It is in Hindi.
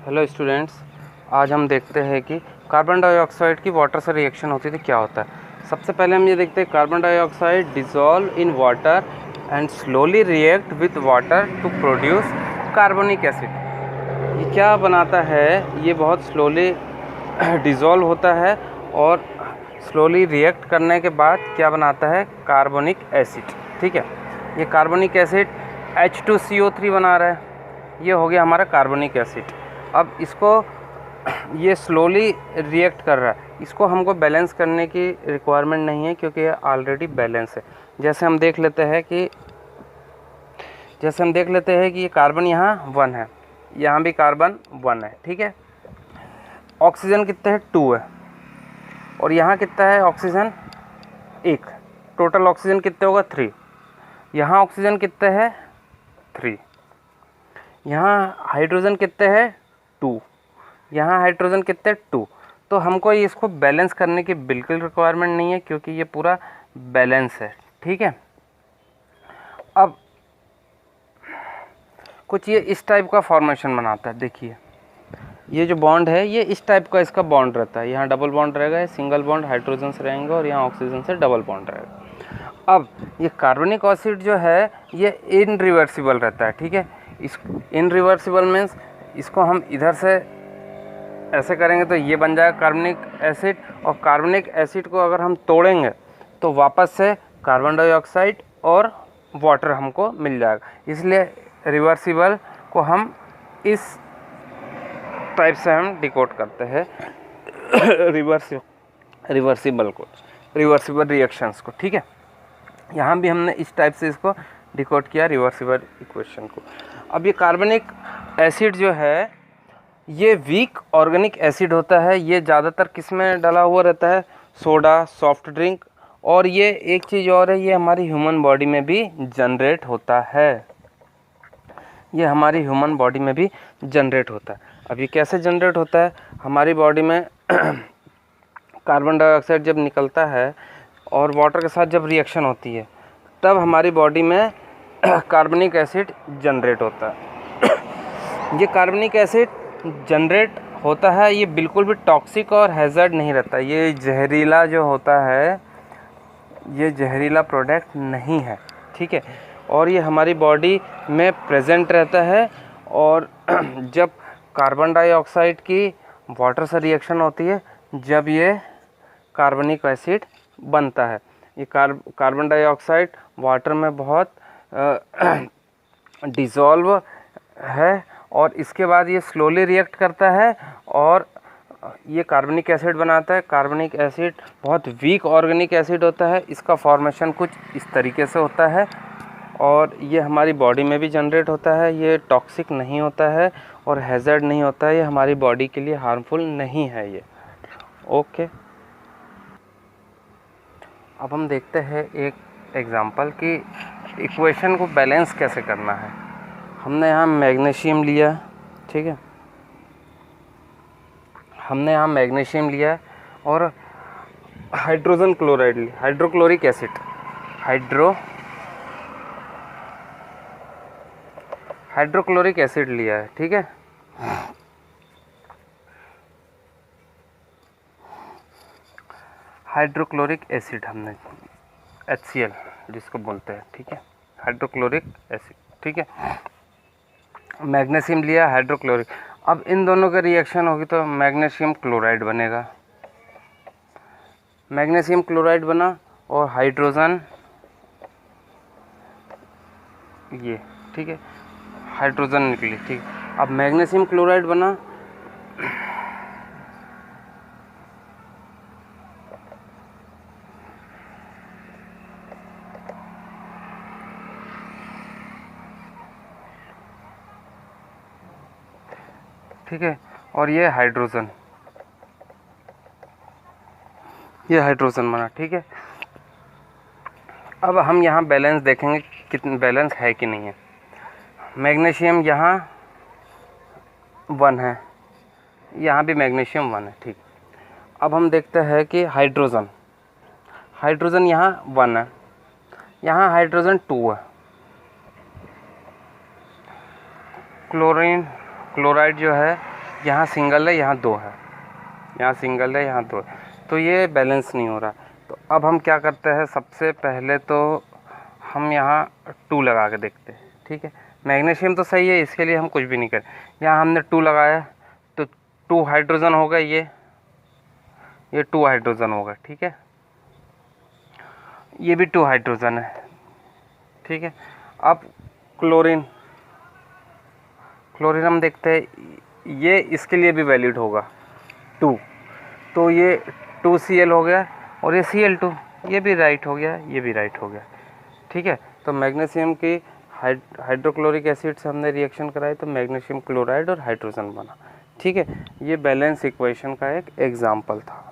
हेलो स्टूडेंट्स, आज हम देखते हैं कि कार्बन डाइऑक्साइड की वाटर से रिएक्शन होती है तो क्या होता है। सबसे पहले हम ये देखते हैं carbon dioxide dissolve in water and slowly react with water to produce carbonic acid. ये क्या बनाता है? ये बहुत स्लोली डिसॉल्व होता है और स्लोली रिएक्ट करने के बाद क्या बनाता है? Carbonic acid. ठीक है, ये कार्बोनिक एसिड H2CO3 बना रहा है। ये हो गया हमारा कार्बोनिक एसिड। अब इसको ये स्लोली रिएक्ट कर रहा है, इसको हमको बैलेंस करने की रिक्वायरमेंट नहीं है क्योंकि ये ऑलरेडी बैलेंस है। जैसे हम देख लेते हैं कि ये कार्बन यहाँ 1 है, यहाँ भी कार्बन 1 है। ठीक है, ऑक्सीजन कितने है? 2 है, और यहाँ कितना है ऑक्सीजन? 1। टोटल ऑक्सीजन कितने होगा? 3। यहाँ ऑक्सीजन कितने है? 3। यहाँ हाइड्रोजन कितने है? 2। यहाँ हाइड्रोजन कितने? 2। तो हमको इसको बैलेंस करने की बिल्कुल रिक्वायरमेंट नहीं है क्योंकि ये पूरा बैलेंस है। ठीक है, अब कुछ ये इस टाइप का फॉर्मेशन बनाता है। देखिए, ये जो बॉन्ड है ये इस टाइप का इसका बॉन्ड रहता है। यहाँ डबल बॉन्ड रहेगा, सिंगल बॉन्ड हाइड्रोजन से रहेंगे और यहाँ ऑक्सीजन से डबल बॉन्ड रहेगा। अब ये कार्बनिक एसिड जो है ये इनरिवर्सिबल रहता है। ठीक है, इस इनरिवर्सिबल मीन्स इसको हम इधर से ऐसे करेंगे तो ये बन जाएगा कार्बनिक एसिड, और कार्बनिक एसिड को अगर हम तोड़ेंगे तो वापस से कार्बन डाइऑक्साइड और वाटर हमको मिल जाएगा। इसलिए रिवर्सिबल को हम इस टाइप से हम डिकोड करते हैं रिवर्सिबल रिएक्शंस को। ठीक है, यहाँ भी हमने इस टाइप से इसको डिकोड किया रिवर्सिबल इक्वेशन को। अब ये कार्बनिक एसिड जो है ये वीक ऑर्गेनिक एसिड होता है। ये ज़्यादातर किस में डला हुआ रहता है? सोडा, सॉफ्ट ड्रिंक, और ये एक चीज़ और है, ये हमारी ह्यूमन बॉडी में भी जनरेट होता है। ये हमारी ह्यूमन बॉडी में भी जनरेट होता है। अब ये कैसे जनरेट होता है? हमारी बॉडी में कार्बन डाइऑक्साइड जब निकलता है और वाटर के साथ जब रिएक्शन होती है तब हमारी बॉडी में कार्बनिक एसिड जनरेट होता है। ये कार्बनिक एसिड जनरेट होता है, ये बिल्कुल भी टॉक्सिक और हैज़र्ड नहीं रहता। ये जहरीला जो होता है, ये जहरीला प्रोडक्ट नहीं है। ठीक है, और ये हमारी बॉडी में प्रेजेंट रहता है। और जब कार्बन डाइऑक्साइड की वाटर से रिएक्शन होती है, जब ये कार्बनिक एसिड बनता है, ये कार्बन डाइऑक्साइड वाटर में बहुत डिज़ोल्व है और इसके बाद ये स्लोली रिएक्ट करता है और ये कार्बनिक एसिड बनाता है। कार्बनिक एसिड बहुत वीक ऑर्गेनिक एसिड होता है, इसका फॉर्मेशन कुछ इस तरीके से होता है और ये हमारी बॉडी में भी जनरेट होता है। ये टॉक्सिक नहीं होता है और हैज़र्ड नहीं होता है, ये हमारी बॉडी के लिए हार्मफुल नहीं है ये। ओके, अब हम देखते हैं एक एग्जांपल कि इक्वेशन को बैलेंस कैसे करना है। हमने यहाँ मैग्नीशियम लिया, ठीक है, हमने यहाँ मैग्नीशियम लिया और हाइड्रोजन क्लोराइड लिया, हाइड्रोक्लोरिक एसिड, हाइड्रोक्लोरिक एसिड लिया है। ठीक है, हाइड्रोक्लोरिक एसिड हमने HCl जिसको बोलते हैं। ठीक है, हाइड्रोक्लोरिक एसिड। ठीक है, मैग्नीशियम लिया, हाइड्रोक्लोरिक। अब इन दोनों का रिएक्शन होगी तो मैग्नीशियम क्लोराइड बनेगा। मैग्नीशियम क्लोराइड बना और हाइड्रोजन ये, ठीक है, हाइड्रोजन निकली। ठीक, अब मैग्नीशियम क्लोराइड बना, ठीक है, और ये हाइड्रोजन बना। ठीक है, अब हम यहाँ बैलेंस देखेंगे कितना बैलेंस है कि नहीं है। मैग्नीशियम यहाँ 1 है, यहाँ भी मैग्नीशियम 1 है। ठीक, अब हम देखते हैं कि हाइड्रोजन यहाँ 1 है, यहाँ हाइड्रोजन 2 है। क्लोराइड जो है यहाँ सिंगल है, यहाँ 2 है, यहाँ सिंगल है, यहाँ 2 है, तो ये बैलेंस नहीं हो रहा। तो अब हम क्या करते हैं, सबसे पहले तो हम यहाँ 2 लगा के देखते हैं, ठीक है। मैग्नीशियम तो सही है, इसके लिए हम कुछ भी नहीं करें। यहाँ हमने 2 लगाया तो 2 हाइड्रोजन होगा, ये 2 हाइड्रोजन होगा, ठीक है। ये भी 2 हाइड्रोजन है, ठीक है। अब क्लोरीन हम देखते हैं, ये इसके लिए भी वैलिड होगा 2, तो ये 2Cl हो गया और ये Cl2, ये भी राइट हो गया, ये भी राइट हो गया, ठीक है। तो मैग्नीशियम की हाइड्रोक्लोरिक एसिड से हमने रिएक्शन कराई तो मैग्नीशियम क्लोराइड और हाइड्रोजन बना, ठीक है। ये बैलेंस इक्वेशन का एक एग्जाम्पल था।